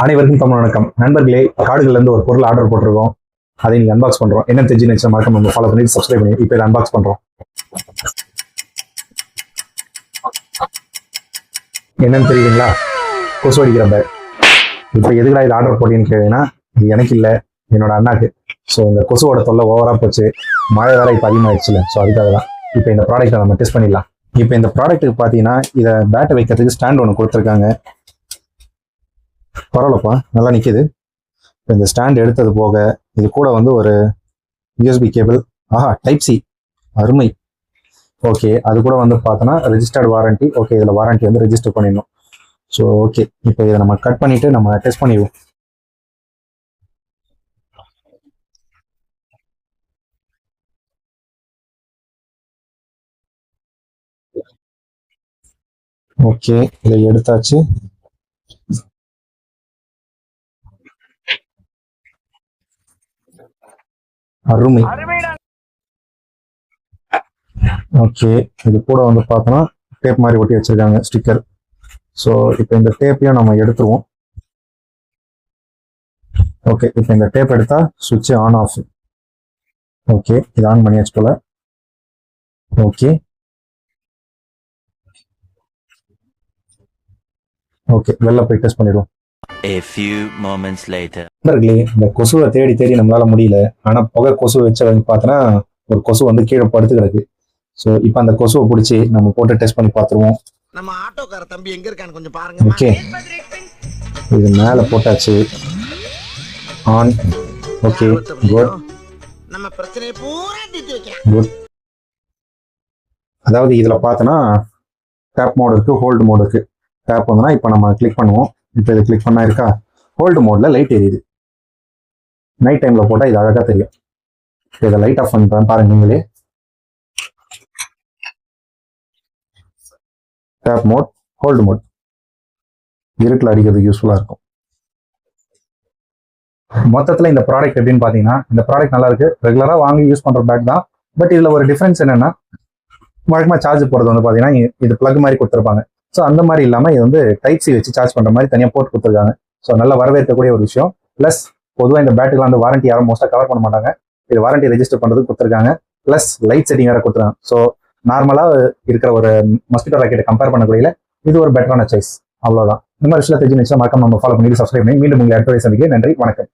அனைவருக்கும் தமிழ் வணக்கம் நண்பர்களே. காடுகள்ல இருந்து ஒரு பொருள் ஆர்டர் போட்டிருக்கோம். அதை நீங்க அன்பாக்ஸ் பண்றோம். என்ன தெரிஞ்சு மறக்காம நம்ம ஃபாலோ பண்ணி சப்ஸ்கிரைப் பண்ணி இப்போ இதை அன்பாக்ஸ் பண்றோம். என்னன்னு தெரியுதுங்களா? கொசு அடிக்கிற பேக். இப்போ எதுக்குடா இது ஆர்டர் போட்டீங்கன்னு கேட்டீங்கன்னா, இது எனக்கு இல்லை, என்னோட அண்ணாக்கு. ஸோ இந்த கொசுவோட தொல்லை ஓவரா போச்சு. மழை வேற இப்போ அதிகமாகிடுச்சுல, ஸோ அதுக்காக தான் இப்போ இந்த ப்ராடக்ட்டை நம்ம டெஸ்ட் பண்ணிடலாம். இப்போ இந்த ப்ராடக்ட்டுக்கு பார்த்தீங்கன்னா, இதை பேட்டை வைக்கிறதுக்கு ஸ்டாண்ட் ஒன்று கொடுத்துருக்காங்க. பரவாயில்லப்பா, நல்லா நிற்கிது. இப்போ இந்த ஸ்டாண்ட் எடுத்தது போக இது கூட வந்து ஒரு யூஎஸ்பி கேபிள். டைப் சி, அருமை. ஓகே, அது கூட வந்து பார்த்தோன்னா ரெஜிஸ்டர்ட் வாரண்டி. ஓகே, இதில் வாரண்டி வந்து ரெஜிஸ்டர் பண்ணிடணும். ஸோ ஓகே, இப்போ இதை நம்ம கட் பண்ணிவிட்டு நம்ம டெஸ்ட் பண்ணிடுவோம். ஓகே, இதை எடுத்தாச்சு. அருமை. ஓகே, இது கூட வந்து பார்த்தோன்னா டேப் மாதிரி ஒட்டி வச்சிருக்காங்க, ஸ்டிக்கர். ஸோ இப்போ இந்த டேப்பையும் நம்ம எடுத்துருவோம். ஓகே, இப்போ இந்த டேப் எடுத்தா சுவிட்ச் ஆன் ஆஃப். ஓகே, இது ஆன் பண்ணியாச்சு போல. ஓகே ஓகே, வெளில போய் டெஸ்ட் பண்ணிடுவோம். A few moments later. நண்பர்களே, இந்த கொசுவை தேடி தேடி நம்மளால முடியல. ஆனா புகை கொசு வச்ச வந்து பார்த்தோன்னா ஒரு கொசு வந்து கீழே படுத்து கிடக்கு. ஸோ இப்போ அந்த கொசுவை பிடிச்சி நம்ம போட்டு டெஸ்ட் பண்ணி பார்த்துருவோம். நம்ம ஆட்டோக்கார தம்பி எங்க இருக்கான்னு கொஞ்சம் பாருங்க. ஓகே, இது மேலே போட்டாச்சு. ஆன். ஓகே, குட் நம்ம பிரச்சனையை பூரா தீர்த்து வைக்கலாம். குட். அதாவது இதில் பார்த்தோன்னா டேப் மோட் இருக்கு, ஹோல்டு மோட் இருக்கு. டேப் வந்துன்னா இப்போ நம்ம கிளிக் பண்ணுவோம். இப்போ இதை கிளிக் பண்ணா இருக்கா, ஹோல்டு மோட்ல லைட் எரியுது. நைட் டைம்ல போட்டால் இது அழகாக தெரியும். இதை லைட் ஆஃப் பண்ணுறேன் பாருங்க நீங்களே. டேப் மோட், ஹோல்டு மோட், இருட்டில் அடிக்கிறதுக்கு யூஸ்ஃபுல்லாக இருக்கும். மொத்தத்தில் இந்த ப்ராடக்ட் எப்படின்னு பார்த்தீங்கன்னா, இந்த ப்ராடக்ட் நல்லா இருக்கு. ரெகுலராக வாங்கி யூஸ் பண்ணுற பேக் தான். பட் இதில் ஒரு டிஃப்ரென்ஸ் என்னன்னா, வழக்கமாக சார்ஜ் போடுறது வந்து பார்த்தீங்கன்னா இது பிளக் மாதிரி கொடுத்துருப்பாங்க. ஸோ அந்த மாதிரி இல்லாமல் இது வந்து டைப் சி வச்சு சார்ஜ் பண்ணுற மாதிரி தனியாக போட்டு கொடுத்துருக்காங்க. ஸோ நல்லா வரவேற்கக்கூடிய ஒரு விஷயம். ப்ளஸ் பொதுவாக இந்த பேட்டரிலாம் வந்து வாரண்டி யாரும் மோஸ்ட்டாக கவர் பண்ண மாட்டாங்க. இது வாரண்டி ரெஜிஸ்டர் பண்ணுறது கொடுத்துருக்காங்க. ப்ளஸ் லைட் செட்டிங் வேறு கொடுத்துருக்காங்க. ஸோ நார்மலாக இருக்கிற ஒரு மஸ்கிட்டோ ராக்கெட்டை கம்பேர் பண்ணக்கூடிய இது ஒரு பெட்டரான சாய்ஸ். அவ்வளோதான். இந்த மாதிரி விஷயம் தெரிஞ்சு மறக்காம நம்ம ஃபாலோ பண்ணி சப்ஸ்கிரைப் பண்ணி மீண்டும் உங்களை அடுத்த சந்திக்க. நன்றி, வணக்கம்.